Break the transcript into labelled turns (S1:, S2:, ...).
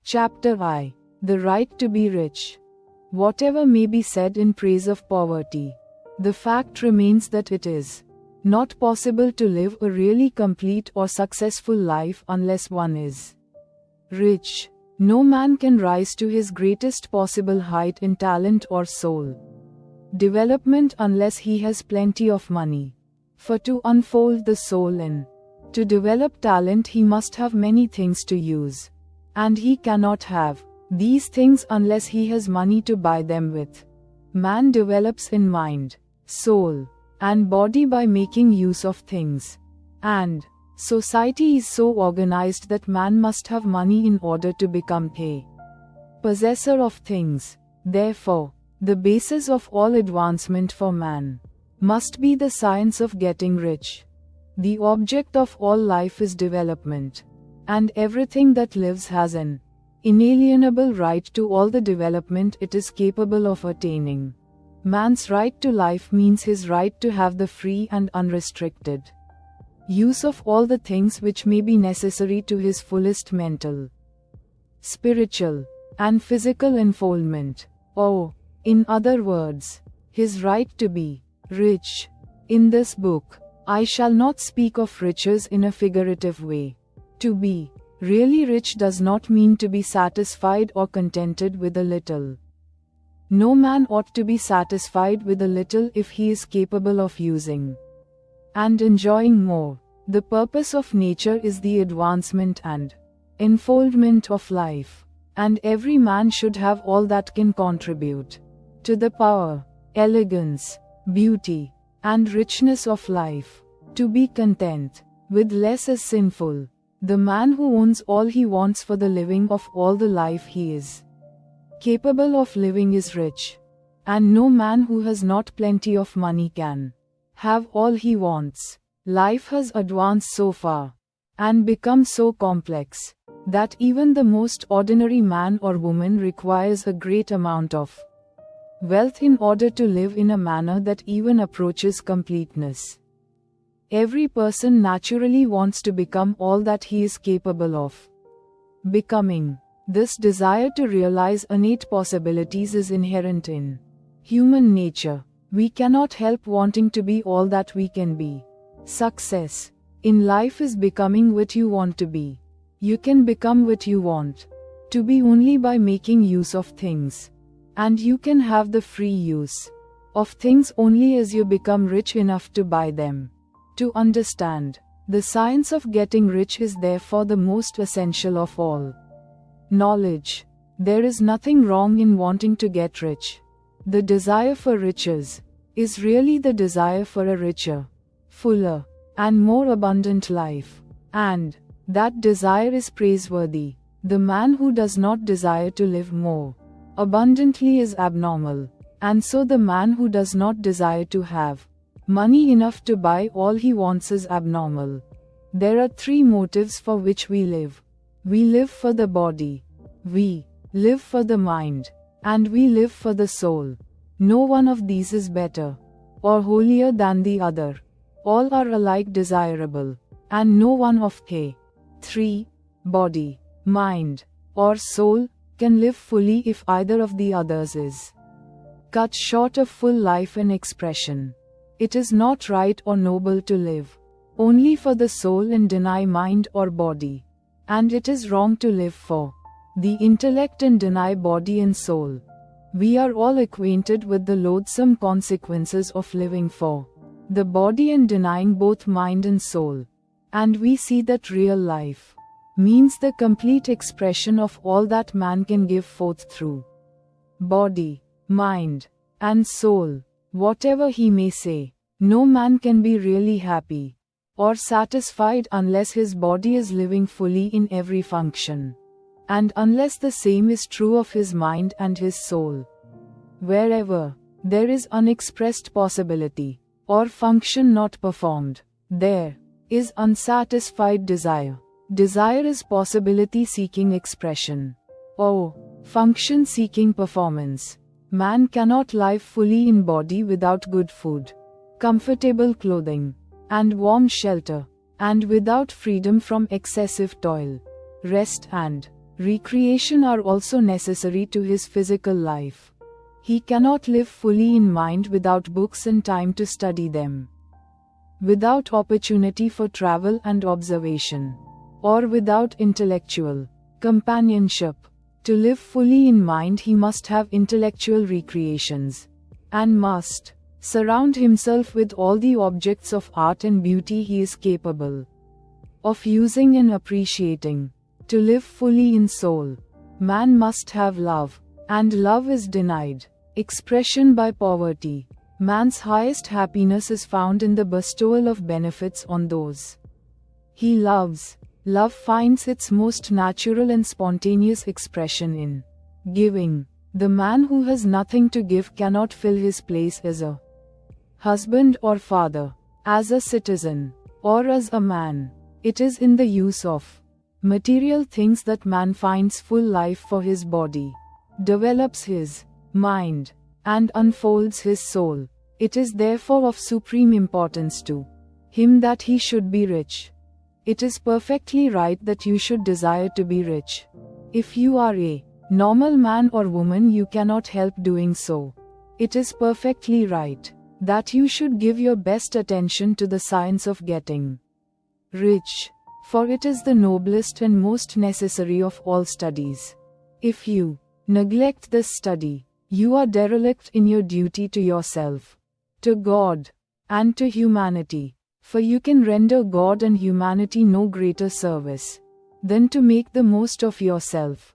S1: Chapter I. The Right to be Rich. Whatever may be said in praise of poverty, the fact remains that it is not possible to live a really complete or successful life unless one is rich. No man can rise to his greatest possible height in talent or soul development unless he has plenty of money. For to unfold the soul in, to develop talent, he must have many things to use. And he cannot have these things unless he has money to buy them with. Man develops in mind, soul, and body by making use of things. And society is so organized that man must have money in order to become a possessor of things. Therefore, the basis of all advancement for man must be the science of getting rich. The object of all life is development, and everything that lives has an inalienable right to all the development it is capable of attaining. Man's right to life means his right to have the free and unrestricted use of all the things which may be necessary to his fullest mental, spiritual, and physical unfoldment. Or, in other words, his right to be rich. In this book, I shall not speak of riches in a figurative way. To be really rich does not mean to be satisfied or contented with a little. No man ought to be satisfied with a little if he is capable of using and enjoying more. The purpose of nature is the advancement and unfoldment of life, and every man should have all that can contribute to the power, elegance, beauty, and richness of life. To be content with less is sinful. The man who owns all he wants for the living of all the life he is capable of living is rich. And no man who has not plenty of money can have all he wants. Life has advanced so far and become so complex that even the most ordinary man or woman requires a great amount of wealth in order to live in a manner that even approaches completeness. Every person naturally wants to become all that he is capable of becoming. This desire to realize innate possibilities is inherent in human nature. We cannot help wanting to be all that we can be. Success in life is becoming what you want to be. You can become what you want to be only by making use of things. And you can have the free use of things only as you become rich enough to buy them. To understand the science of getting rich is therefore the most essential of all knowledge. There is nothing wrong in wanting to get rich. The desire for riches is really the desire for a richer, fuller, and more abundant life. And that desire is praiseworthy. The man who does not desire to live more abundantly is abnormal, and so the man who does not desire to have money enough to buy all he wants is abnormal. There are three motives for which we live. We live for the body, we live for the mind, and we live for the soul. No one of these is better or holier than the other. All are alike desirable, and no one of the three, body, mind, or soul, can live fully if either of the others is cut short of full life and expression. It is not right or noble to live only for the soul and deny mind or body. And it is wrong to live for the intellect and deny body and soul. We are all acquainted with the loathsome consequences of living for the body and denying both mind and soul. And we see that real life means the complete expression of all that man can give forth through body, mind, and soul. Whatever he may say, no man can be really happy or satisfied unless his body is living fully in every function, and unless the same is true of his mind and his soul. Wherever there is unexpressed possibility or function not performed, there is unsatisfied desire. Desire is possibility seeking expression, or function seeking performance. Man cannot live fully in body without good food, comfortable clothing, and warm shelter, and without freedom from excessive toil, rest and recreation are also necessary to his physical life. He cannot live fully in mind without books and time to study them. Without opportunity for travel and observation, or without intellectual companionship. To live fully in mind, he must have intellectual recreations, and must surround himself with all the objects of art and beauty he is capable of using and appreciating. To live fully in soul, man must have love, and love is denied expression by poverty. Man's highest happiness is found in the bestowal of benefits on those he loves. Love finds its most natural and spontaneous expression in giving. The man who has nothing to give cannot fill his place as a husband or father, as a citizen, or as a man. It is in the use of material things that man finds full life for his body, develops his mind, and unfolds his soul. It is therefore of supreme importance to him that he should be rich. It is perfectly right that you should desire to be rich. If you are a normal man or woman, you cannot help doing so. It is perfectly right that you should give your best attention to the science of getting rich, for it is the noblest and most necessary of all studies. If you neglect this study, you are derelict in your duty to yourself, to God, and to humanity. For you can render God and humanity no greater service than to make the most of yourself.